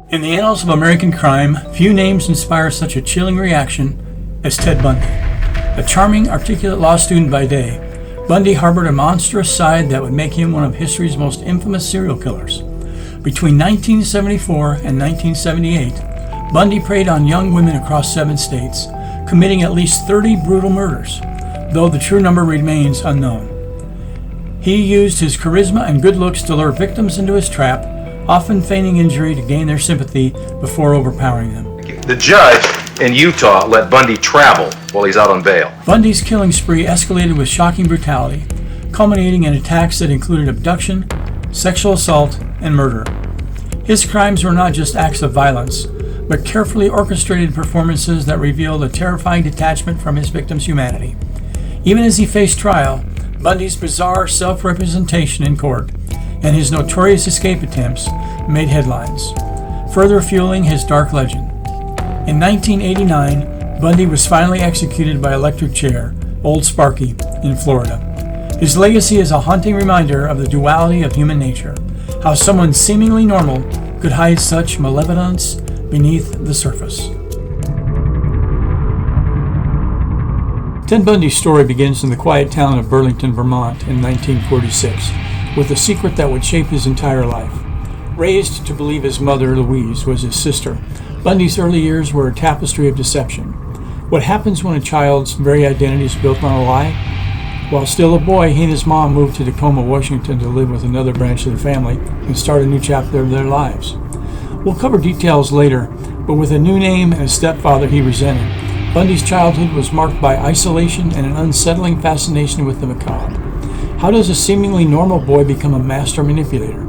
In the annals of American crime, few names inspire such a chilling reaction as Ted Bundy. A charming, articulate law student by day, Bundy harbored a monstrous side that would make him one of history's most infamous serial killers. Between 1974 and 1978, Bundy preyed on young women across 7 states, committing at least 30 brutal murders, though the true number remains unknown. He used his charisma and good looks to lure victims into his trap, often feigning injury to gain their sympathy before overpowering them. The judge in Utah let Bundy travel while he's out on bail. Bundy's killing spree escalated with shocking brutality, culminating in attacks that included abduction, sexual assault, and murder. His crimes were not just acts of violence, but carefully orchestrated performances that revealed a terrifying detachment from his victims' humanity. Even as he faced trial, Bundy's bizarre self-representation in court and his notorious escape attempts made headlines, further fueling his dark legend. In 1989, Bundy was finally executed by electric chair, Old Sparky, in Florida. His legacy is a haunting reminder of the duality of human nature, how someone seemingly normal could hide such malevolence beneath the surface. Ted Bundy's story begins in the quiet town of Burlington, Vermont in 1946, with a secret that would shape his entire life. Raised to believe his mother, Louise, was his sister, Bundy's early years were a tapestry of deception. What happens when a child's very identity is built on a lie? While still a boy, he and his mom moved to Tacoma, Washington to live with another branch of the family and start a new chapter of their lives. We'll cover details later, but with a new name and a stepfather he resented, Bundy's childhood was marked by isolation and an unsettling fascination with the macabre. How does a seemingly normal boy become a master manipulator?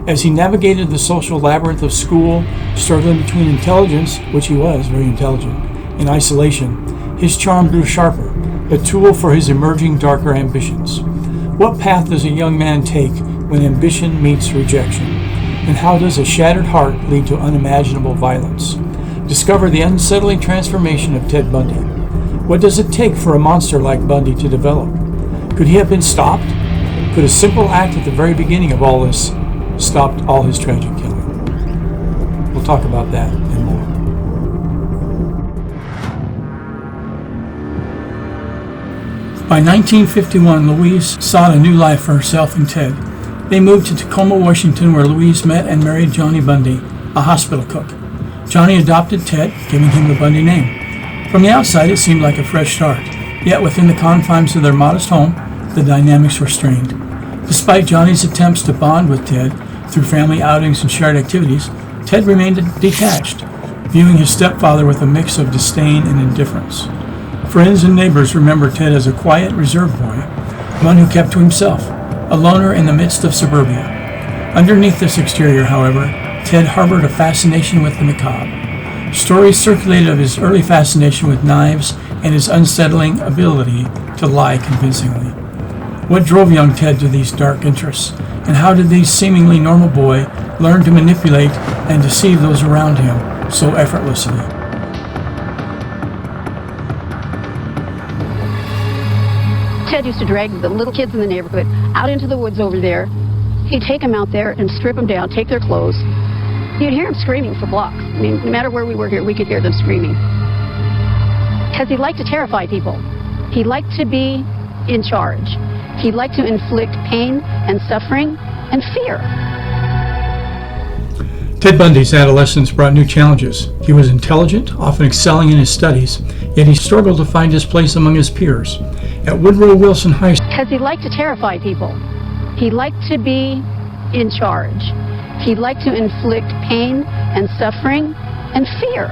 As he navigated the social labyrinth of school, struggling between intelligence, which he was very intelligent, and isolation, his charm grew sharper, a tool for his emerging darker ambitions. What path does a young man take when ambition meets rejection? And how does a shattered heart lead to unimaginable violence? Discover the unsettling transformation of Ted Bundy. What does it take for a monster like Bundy to develop? Could he have been stopped? Could a simple act at the very beginning of all this stopped all his tragic killing? We'll talk about that and more. By 1951, Louise sought a new life for herself and Ted. They moved to Tacoma, Washington, where Louise met and married Johnny Bundy, a hospital cook. Johnny adopted Ted, giving him the Bundy name. From the outside, it seemed like a fresh start. Yet within the confines of their modest home, the dynamics were strained. Despite Johnny's attempts to bond with Ted through family outings and shared activities, Ted remained detached, viewing his stepfather with a mix of disdain and indifference. Friends and neighbors remember Ted as a quiet, reserved boy, one who kept to himself, a loner in the midst of suburbia. Underneath this exterior, however, Ted harbored a fascination with the macabre. Stories circulated of his early fascination with knives and his unsettling ability to lie convincingly. What drove young Ted to these dark interests, and how did this seemingly normal boy learn to manipulate and deceive those around him so effortlessly? Ted used to drag the little kids in the neighborhood out into the woods over there. He'd take them out there and strip them down, take their clothes. You'd hear them screaming for blocks. I mean, no matter where we were here, we could hear them screaming. Because he liked to terrify people. He liked to be in charge. He liked to inflict pain and suffering and fear. Ted Bundy's adolescence brought new challenges. He was intelligent, often excelling in his studies, yet he struggled to find his place among his peers. At Woodrow Wilson High School, because he liked to terrify people. He liked to be in charge. He liked to inflict pain and suffering and fear.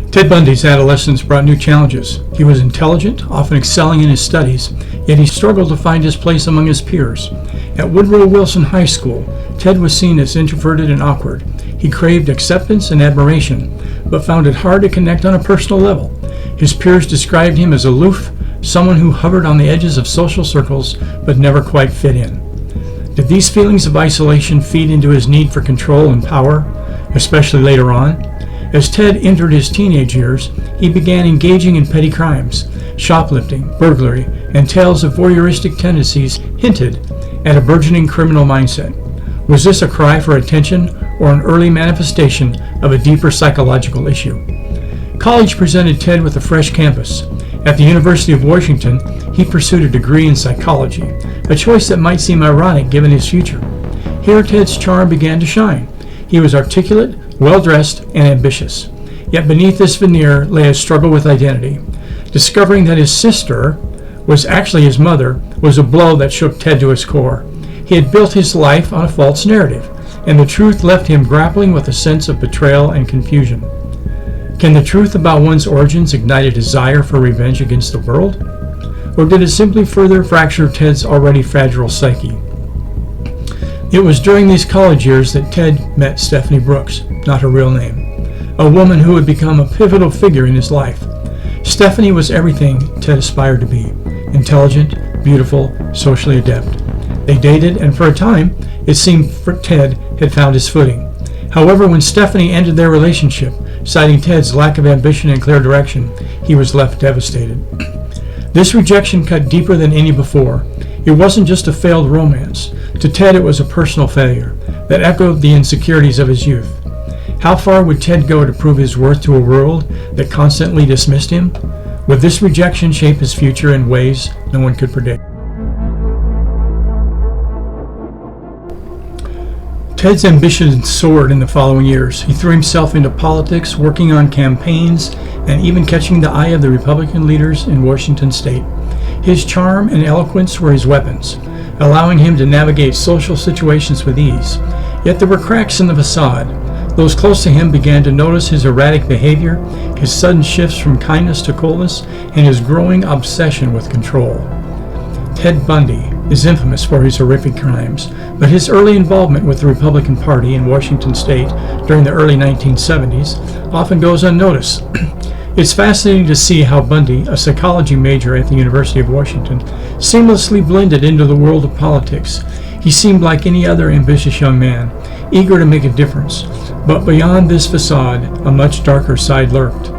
Ted Bundy's adolescence brought new challenges. He was intelligent, often excelling in his studies, yet he struggled to find his place among his peers. At Woodrow Wilson High School, Ted was seen as introverted and awkward. He craved acceptance and admiration, but found it hard to connect on a personal level. His peers described him as aloof, someone who hovered on the edges of social circles but never quite fit in. Did these feelings of isolation feed into his need for control and power, especially later on? As Ted entered his teenage years, he began engaging in petty crimes. Shoplifting, burglary, and tales of voyeuristic tendencies hinted at a burgeoning criminal mindset. Was this a cry for attention or an early manifestation of a deeper psychological issue? College presented Ted with a fresh campus. At the University of Washington, he pursued a degree in psychology, a choice that might seem ironic given his future. Here, Ted's charm began to shine. He was articulate, well-dressed, and ambitious. Yet beneath this veneer lay a struggle with identity. Discovering that his sister was actually his mother was a blow that shook Ted to his core. He had built his life on a false narrative, and the truth left him grappling with a sense of betrayal and confusion. Can the truth about one's origins ignite a desire for revenge against the world? Or did it simply further fracture Ted's already fragile psyche? It was during these college years that Ted met Stephanie Brooks, not her real name, a woman who would become a pivotal figure in his life. Stephanie was everything Ted aspired to be: intelligent, beautiful, socially adept. They dated, and for a time, it seemed Ted had found his footing. However, when Stephanie ended their relationship, citing Ted's lack of ambition and clear direction, he was left devastated. This rejection cut deeper than any before. It wasn't just a failed romance. To Ted, it was a personal failure that echoed the insecurities of his youth. How far would Ted go to prove his worth to a world that constantly dismissed him? Would this rejection shape his future in ways no one could predict? Ted's ambition soared in the following years. He threw himself into politics, working on campaigns, and even catching the eye of the Republican leaders in Washington state. His charm and eloquence were his weapons, allowing him to navigate social situations with ease. Yet there were cracks in the facade. Those close to him began to notice his erratic behavior, his sudden shifts from kindness to coldness, and his growing obsession with control. Ted Bundy is infamous for his horrific crimes, but his early involvement with the Republican Party in Washington state during the early 1970s often goes unnoticed. It's fascinating to see how Bundy, a psychology major at the University of Washington, seamlessly blended into the world of politics. He seemed like any other ambitious young man, eager to make a difference, but beyond this facade, a much darker side lurked.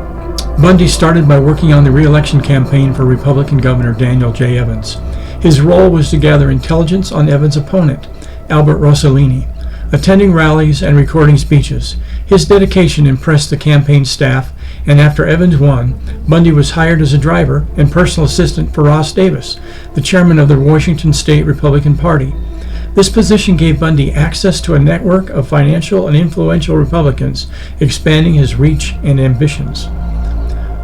Bundy started by working on the re-election campaign for Republican Governor Daniel J. Evans. His role was to gather intelligence on Evans' opponent, Albert Rossellini, attending rallies and recording speeches. His dedication impressed the campaign staff, and after Evans won, Bundy was hired as a driver and personal assistant for Ross Davis, the chairman of the Washington State Republican Party. This position gave Bundy access to a network of financial and influential Republicans, expanding his reach and ambitions.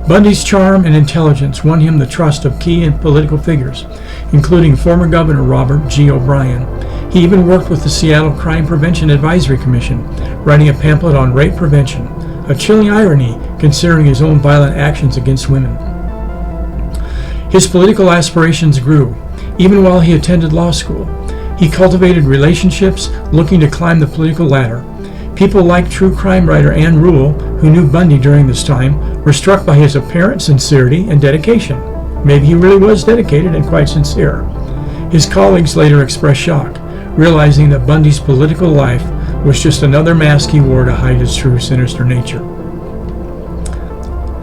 Bundy's charm and intelligence won him the trust of key and political figures, including former Governor Robert G. O'Brien. He even worked with the Seattle Crime Prevention Advisory Commission, writing a pamphlet on rape prevention, a chilling irony considering his own violent actions against women. His political aspirations grew, even while he attended law school. He cultivated relationships, looking to climb the political ladder. People like true crime writer Ann Rule, who knew Bundy during this time, were struck by his apparent sincerity and dedication. Maybe he really was dedicated and quite sincere. His colleagues later expressed shock, realizing that Bundy's political life was just another mask he wore to hide his true sinister nature.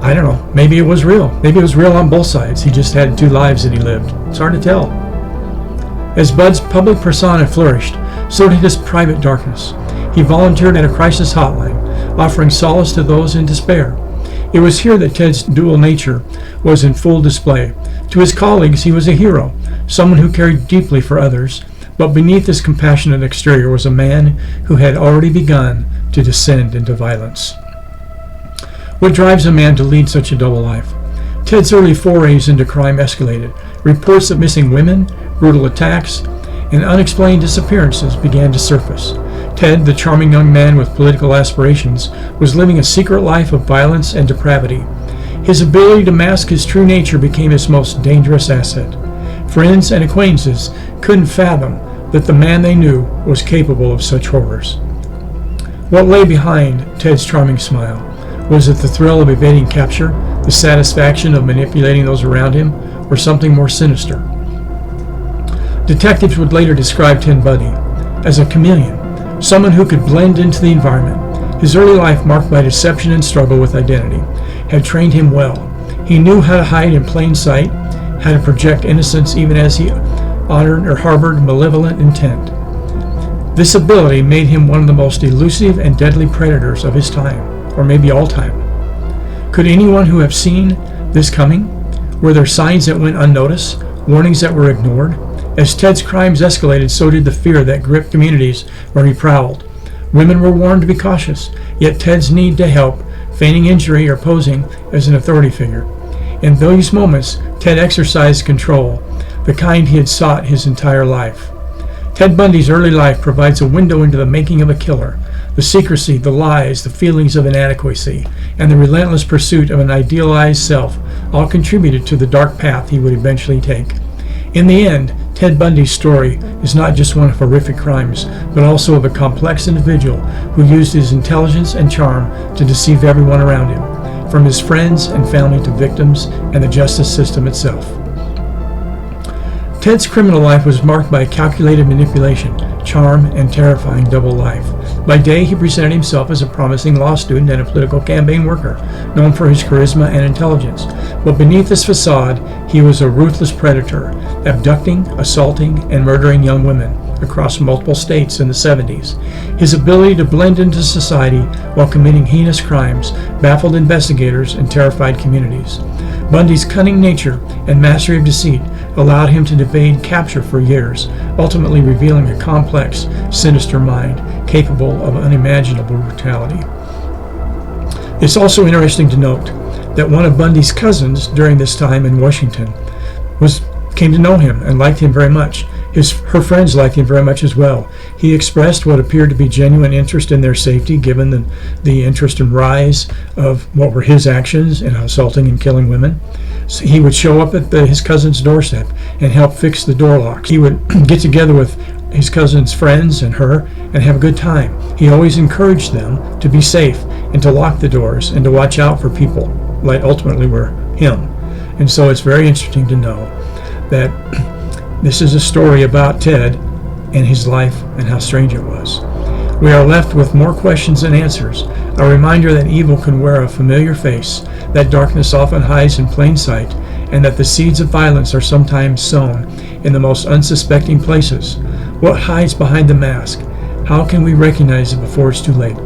I don't know, maybe it was real. Maybe it was real on both sides. He just had two lives that he lived. It's hard to tell. As Bud's public persona flourished, so did his private darkness. He volunteered at a crisis hotline, offering solace to those in despair. It was here that Ted's dual nature was in full display. To his colleagues, he was a hero, someone who cared deeply for others, but beneath this compassionate exterior was a man who had already begun to descend into violence. What drives a man to lead such a double life? Ted's early forays into crime escalated. Reports of missing women, brutal attacks, and unexplained disappearances began to surface. Ted, the charming young man with political aspirations, was living a secret life of violence and depravity. His ability to mask his true nature became his most dangerous asset. Friends and acquaintances couldn't fathom that the man they knew was capable of such horrors. What lay behind Ted's charming smile? Was it the thrill of evading capture, the satisfaction of manipulating those around him, or something more sinister? Detectives would later describe Ted Bundy as a chameleon, someone who could blend into the environment. His early life, marked by deception and struggle with identity, had trained him well. He knew how to hide in plain sight, how to project innocence even as he honored or harbored malevolent intent. This ability made him one of the most elusive and deadly predators of his time, or maybe all time. Could anyone who have seen this coming? Were there signs that went unnoticed, warnings that were ignored? As Ted's crimes escalated, so did the fear that gripped communities where he prowled. Women were warned to be cautious, yet Ted's need to help, feigning injury or posing as an authority figure. In those moments, Ted exercised control, the kind he had sought his entire life. Ted Bundy's early life provides a window into the making of a killer. The secrecy, the lies, the feelings of inadequacy, and the relentless pursuit of an idealized self all contributed to the dark path he would eventually take. In the end, Ted Bundy's story is not just one of horrific crimes, but also of a complex individual who used his intelligence and charm to deceive everyone around him, from his friends and family to victims and the justice system itself. Ted's criminal life was marked by calculated manipulation, charm, and terrifying double life. By day, he presented himself as a promising law student and a political campaign worker, known for his charisma and intelligence. But beneath this facade, he was a ruthless predator, abducting, assaulting, and murdering young women across multiple states in the 70s. His ability to blend into society while committing heinous crimes baffled investigators and terrified communities. Bundy's cunning nature and mastery of deceit allowed him to evade capture for years, ultimately revealing a complex, sinister mind capable of unimaginable brutality. It's also interesting to note that one of Bundy's cousins during this time in Washington came to know him and liked him very much. Her friends liked him very much as well. He expressed what appeared to be genuine interest in their safety, given the interest and rise of what were his actions in assaulting and killing women. So he would show up at his cousin's doorstep and help fix the door locks. He would get together with his cousin's friends and her and have a good time. He always encouraged them to be safe and to lock the doors and to watch out for people like ultimately were him. And so it's very interesting to know that this is a story about Ted and his life and how strange it was. We are left with more questions than answers, a reminder that evil can wear a familiar face, that darkness often hides in plain sight, and that the seeds of violence are sometimes sown in the most unsuspecting places. What hides behind the mask? How can we recognize it before it's too late?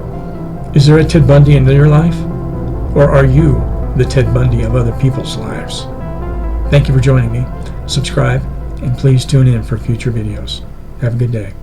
Is there a Ted Bundy in your life? Or are you the Ted Bundy of other people's lives? Thank you for joining me. Subscribe, and please tune in for future videos. Have a good day.